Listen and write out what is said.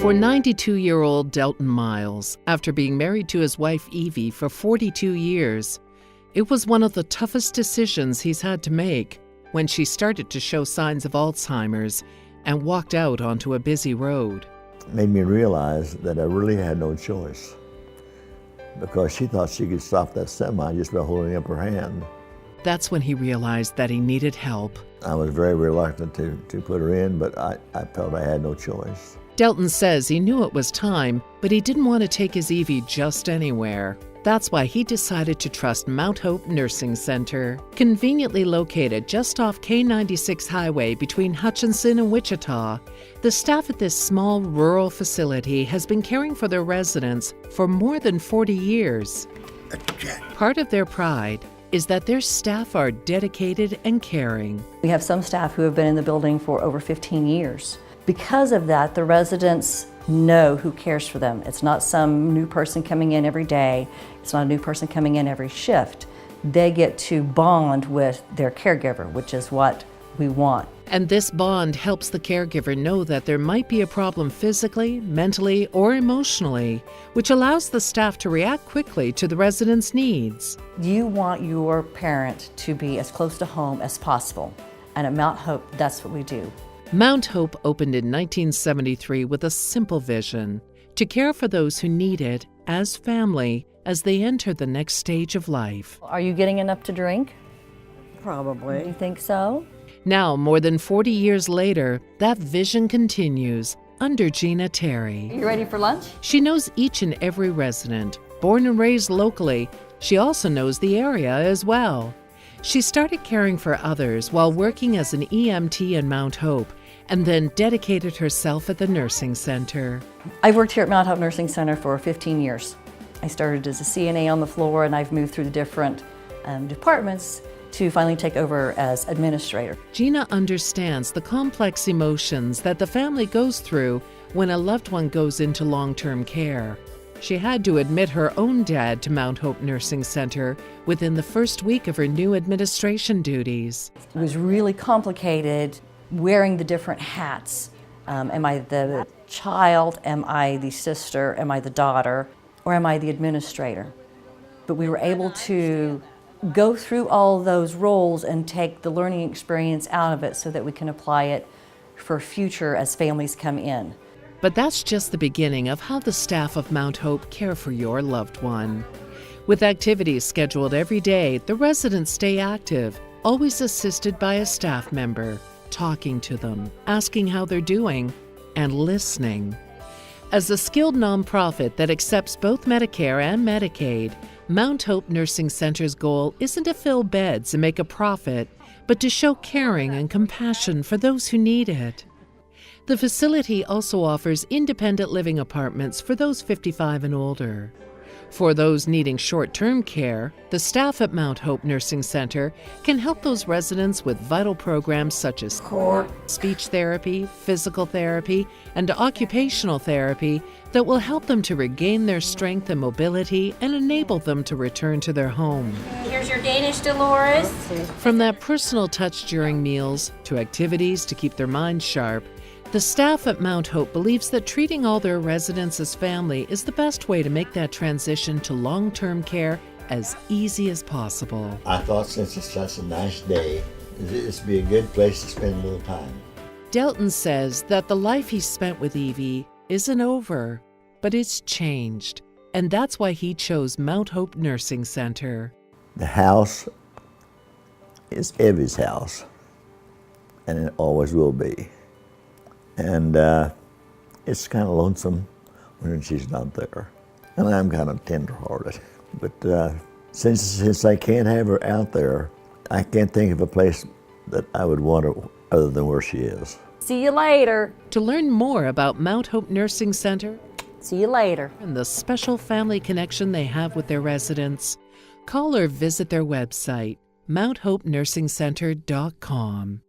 For 92-year-old Delton Miles, after being married to his wife Evie for 42 years, it was one of the toughest decisions he's had to make when she started to show signs of Alzheimer's and walked out onto a busy road. It made me realize that I really had no choice, because she thought she could stop that semi just by holding up her hand. That's when he realized that he needed help. I was very reluctant to put her in, but I felt I had no choice. Delton says he knew it was time, but he didn't want to take his Evie just anywhere. That's why he decided to trust Mount Hope Nursing Center. Conveniently located just off K96 highway between Hutchinson and Wichita, the staff at this small rural facility has been caring for their residents for more than 40 years. Part of their pride is that their staff are dedicated and caring. We have some staff who have been in the building for over 15 years. Because of that, the residents know who cares for them. It's not some new person coming in every day. It's not a new person coming in every shift. They get to bond with their caregiver, which is what we want. And this bond helps the caregiver know that there might be a problem physically, mentally, or emotionally, which allows the staff to react quickly to the residents' needs. You want your parent to be as close to home as possible. And at Mount Hope, that's what we do. Mount Hope opened in 1973 with a simple vision: to care for those who need it as family as they enter the next stage of life. Are you getting enough to drink? Probably. You think so? Now, more than 40 years later, that vision continues under Gina Terry. You ready for lunch? She knows each and every resident. Born and raised locally, she also knows the area as well. She started caring for others while working as an EMT in Mount Hope, and then dedicated herself at the nursing center. I've worked here at Mount Hope Nursing Center for 15 years. I started as a CNA on the floor, and I've moved through the different departments to finally take over as administrator. Gina understands the complex emotions that the family goes through when a loved one goes into long-term care. She had to admit her own dad to Mount Hope Nursing Center within the first week of her new administration duties. It was really complicated wearing the different hats. Am I the child? Am I the sister? Am I the daughter? Or am I the administrator? But we were able to go through all those roles and take the learning experience out of it so that we can apply it for future as families come in. But that's just the beginning of how the staff of Mount Hope care for your loved one. With activities scheduled every day, the residents stay active, always assisted by a staff member, talking to them, asking how they're doing, and listening. As a skilled nonprofit that accepts both Medicare and Medicaid, Mount Hope Nursing Center's goal isn't to fill beds and make a profit, but to show caring and compassion for those who need it. The facility also offers independent living apartments for those 55 and older. For those needing short-term care, the staff at Mount Hope Nursing Center can help those residents with vital programs such as speech therapy, physical therapy, and occupational therapy that will help them to regain their strength and mobility and enable them to return to their home. Here's your Danish, Dolores. From that personal touch during meals to activities to keep their minds sharp, the staff at Mount Hope believes that treating all their residents as family is the best way to make that transition to long-term care as easy as possible. I thought, since it's such a nice day, this would be a good place to spend a little time. Delton says that the life he spent with Evie isn't over, but it's changed, and that's why he chose Mount Hope Nursing Center. The house is Evie's house, and it always will be. And it's kind of lonesome when she's not there. And I'm kind of tender-hearted. But since I can't have her out there, I can't think of a place that I would want her other than where she is. See you later. To learn more about Mount Hope Nursing Center See you later. and the special family connection they have with their residents, call or visit their website, mounthopenursingcenter.com.